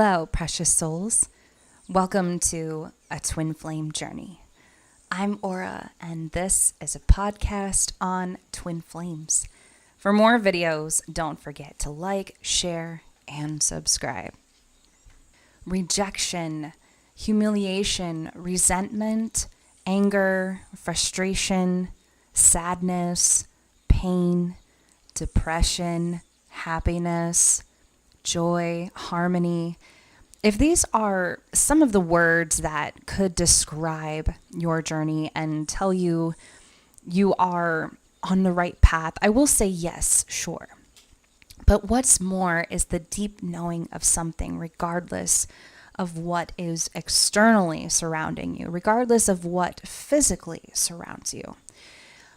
Hello, precious souls. Welcome to A Twin Flame Journey. I'm Aura, and this is a podcast on twin flames. For more videos, don't forget to like, share, and subscribe. Rejection, humiliation, resentment, anger, frustration, sadness, pain, depression, happiness, joy, harmony. If these are some of the words that could describe your journey and tell you you are on the right path, I will say yes, sure. But what's more is the deep knowing of something, regardless of what is externally surrounding you, regardless of what physically surrounds you.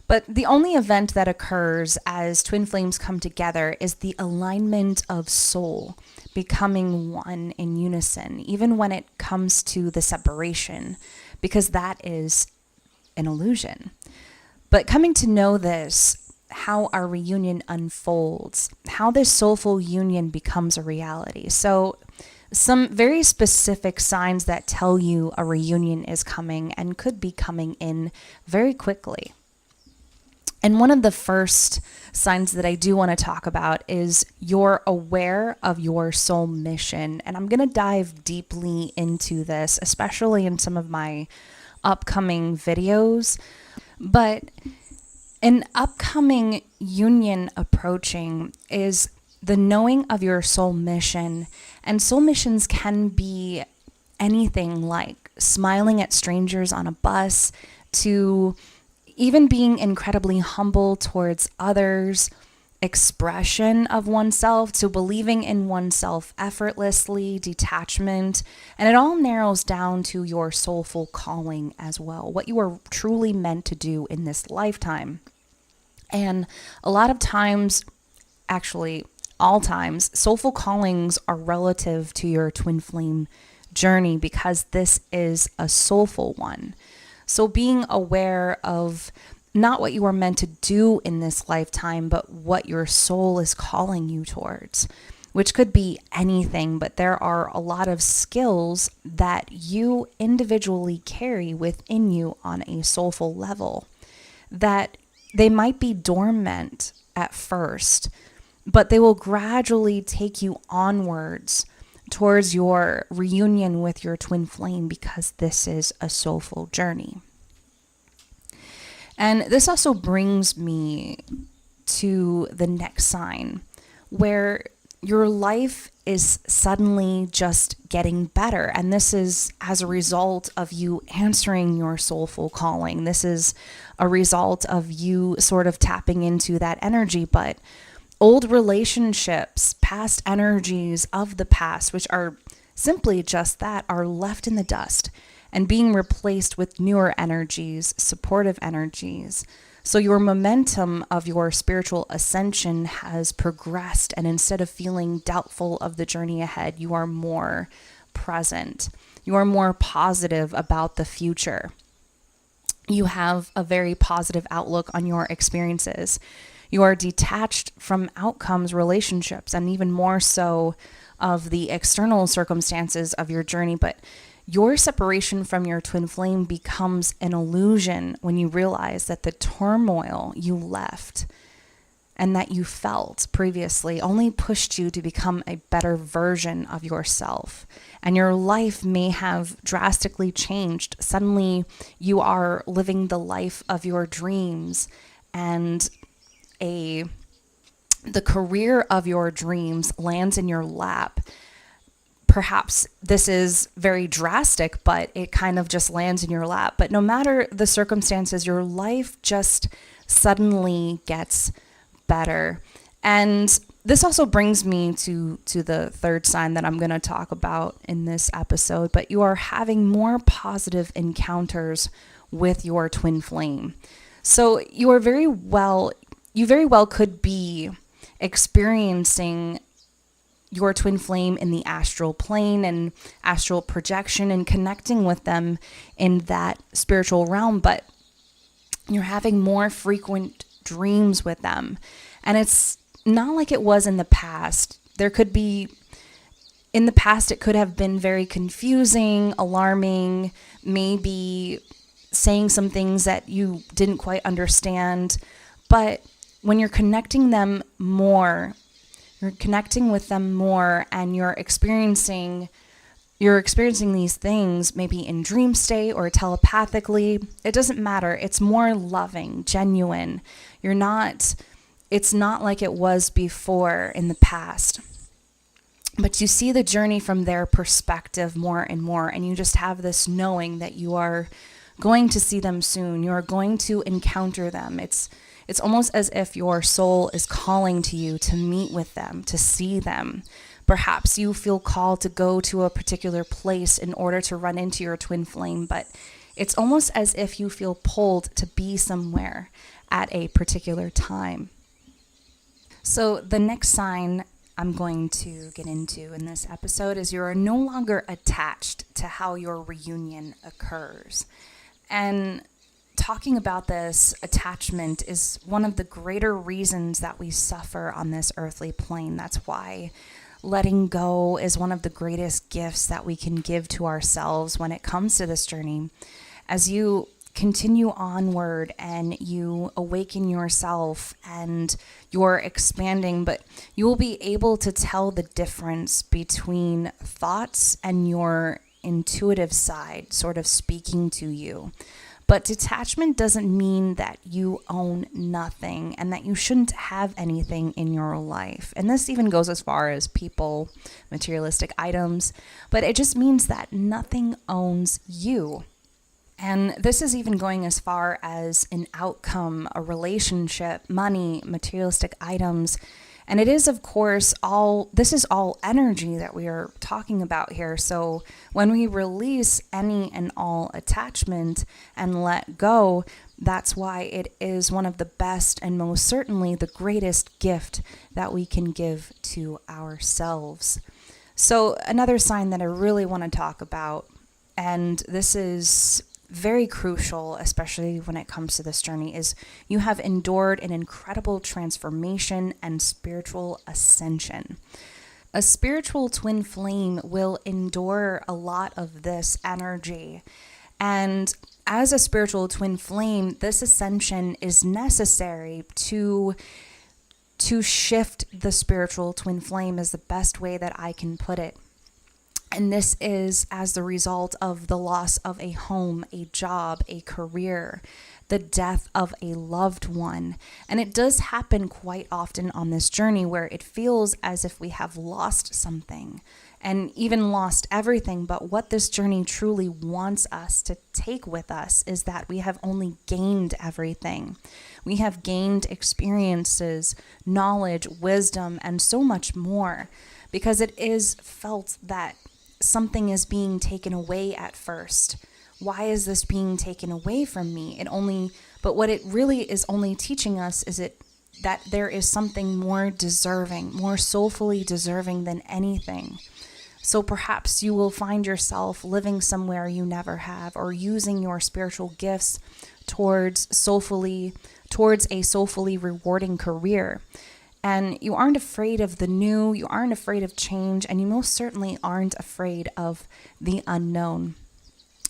But the only event that occurs as twin flames come together is the alignment of soul, becoming one in unison, even when it comes to the separation, because that is an illusion. But coming to know this, how our reunion unfolds, how this soulful union becomes a reality. So some very specific signs that tell you a reunion is coming and could be coming in very quickly. And one of the first signs that I do want to talk about is you're aware of your soul mission. And I'm going to dive deeply into this, especially in some of my upcoming videos. But an upcoming union approaching is the knowing of your soul mission. And soul missions can be anything like smiling at strangers on a bus to even being incredibly humble towards others, expression of oneself, to believing in oneself effortlessly, detachment, and it all narrows down to your soulful calling as well, what you are truly meant to do in this lifetime. And a lot of times, actually all times, soulful callings are relative to your twin flame journey because this is a soulful one. So being aware of not what you are meant to do in this lifetime, but what your soul is calling you towards, which could be anything, but there are a lot of skills that you individually carry within you on a soulful level that they might be dormant at first, but they will gradually take you onwards towards your reunion with your twin flame because this is a soulful journey. And this also brings me to the next sign where your life is suddenly just getting better. And this is as a result of you answering your soulful calling. This is a result of you sort of tapping into that energy, but old relationships, past energies of the past, which are simply just that, are left in the dust and being replaced with newer energies, supportive energies. So your momentum of your spiritual ascension has progressed, and instead of feeling doubtful of the journey ahead, you are more present. You are more positive about the future. You have a very positive outlook on your experiences. You are detached from outcomes, relationships, and even more so of the external circumstances of your journey. But your separation from your twin flame becomes an illusion when you realize that the turmoil you left and that you felt previously only pushed you to become a better version of yourself. And your life may have drastically changed. Suddenly, you are living the life of your dreams, and the career of your dreams lands in your lap. Perhaps this is very drastic, but it kind of just lands in your lap. But no matter the circumstances, your life just suddenly gets better. And this also brings me to the third sign that I'm going to talk about in this episode, but you are having more positive encounters with your twin flame. So you very well could be experiencing your twin flame in the astral plane and astral projection and connecting with them in that spiritual realm, but you're having more frequent dreams with them. And it's not like it was in the past. There could be In the past, it could have been very confusing, alarming, maybe saying some things that you didn't quite understand. But when you're connecting them more, you're connecting with them more, and you're experiencing these things maybe in dream state or telepathically. It doesn't matter. It's more loving, genuine. It's not like it was before in the past. But you see the journey from their perspective more and more, and you just have this knowing that you are going to see them soon. You are going to encounter them. It's almost as if your soul is calling to you to meet with them, to see them. Perhaps you feel called to go to a particular place in order to run into your twin flame, but it's almost as if you feel pulled to be somewhere at a particular time. So the next sign I'm going to get into in this episode is you are no longer attached to how your reunion occurs. And talking about this attachment is one of the greater reasons that we suffer on this earthly plane. That's why letting go is one of the greatest gifts that we can give to ourselves when it comes to this journey. As you continue onward and you awaken yourself and you're expanding, but you will be able to tell the difference between thoughts and your intuitive side sort of speaking to you. But detachment doesn't mean that you own nothing and that you shouldn't have anything in your life. And this even goes as far as people, materialistic items, but it just means that nothing owns you. And this is even going as far as an outcome, a relationship, money, materialistic items. And it is, of course, this is all energy that we are talking about here. So when we release any and all attachment and let go, that's why it is one of the best and most certainly the greatest gift that we can give to ourselves. So another sign that I really want to talk about, and this is very crucial, especially when it comes to this journey, is you have endured an incredible transformation and spiritual ascension. A spiritual twin flame will endure a lot of this energy. And as a spiritual twin flame, this ascension is necessary to shift the spiritual twin flame, is the best way that I can put it. And this is as the result of the loss of a home, a job, a career, the death of a loved one. And it does happen quite often on this journey where it feels as if we have lost something and even lost everything. But what this journey truly wants us to take with us is that we have only gained everything. We have gained experiences, knowledge, wisdom, and so much more, because it is felt that something is being taken away at first. Why is this being taken away from me? But what it really is only teaching us is that there is something more deserving, more soulfully deserving than anything. So perhaps you will find yourself living somewhere you never have, or using your spiritual gifts towards a soulfully rewarding career. And you aren't afraid of the new, you aren't afraid of change, and you most certainly aren't afraid of the unknown.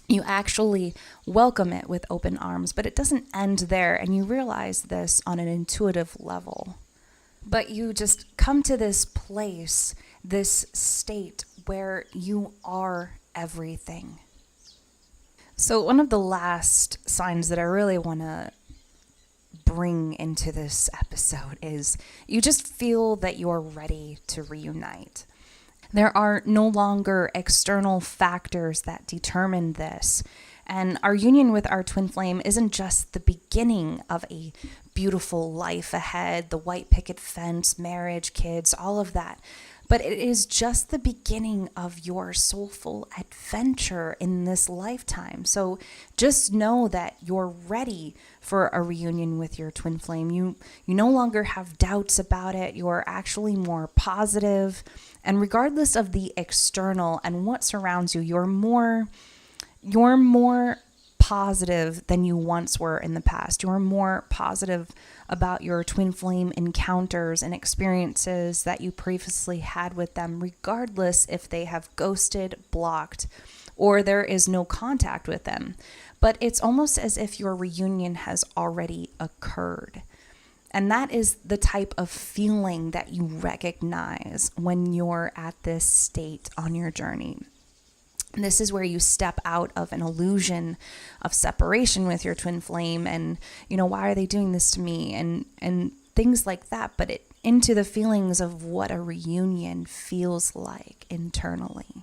You actually welcome it with open arms, but it doesn't end there, and you realize this on an intuitive level. But you just come to this place, this state where you are everything. So one of the last signs that I really want to bring into this episode is you just feel that you're ready to reunite. There are no longer external factors that determine this. And our union with our twin flame isn't just the beginning of a beautiful life ahead, the white picket fence, marriage, kids, all of that. But it is just the beginning of your soulful adventure in this lifetime. So just know that you're ready for a reunion with your twin flame. You no longer have doubts about it. You're actually more positive. And regardless of the external and what surrounds you, you're more positive than you once were in the past. You're more positive about your twin flame encounters and experiences that you previously had with them, regardless if they have ghosted, blocked, or there is no contact with them. But it's almost as if your reunion has already occurred. And that is the type of feeling that you recognize when you're at this state on your journey. This is where you step out of an illusion of separation with your twin flame and, why are they doing this to me? And things like that, but into the feelings of what a reunion feels like internally.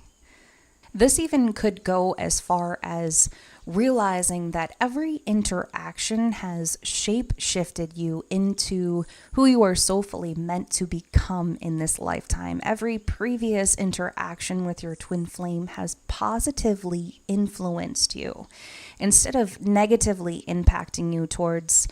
This even could go as far as realizing that every interaction has shape-shifted you into who you are soulfully meant to become in this lifetime. Every previous interaction with your twin flame has positively influenced you instead of negatively impacting you towards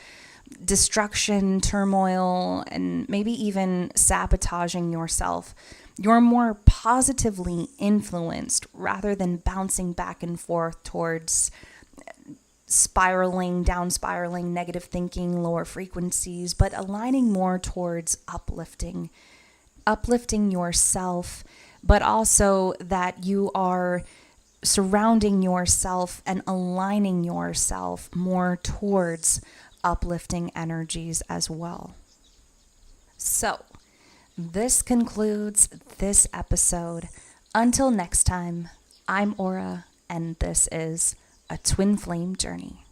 destruction, turmoil, and maybe even sabotaging yourself. You're more positively influenced rather than bouncing back and forth towards down spiraling, negative thinking, lower frequencies, but aligning more towards uplifting yourself, but also that you are surrounding yourself and aligning yourself more towards uplifting energies as well. So, this concludes this episode. Until next time, I'm Aura, and this is A Twin Flame Journey.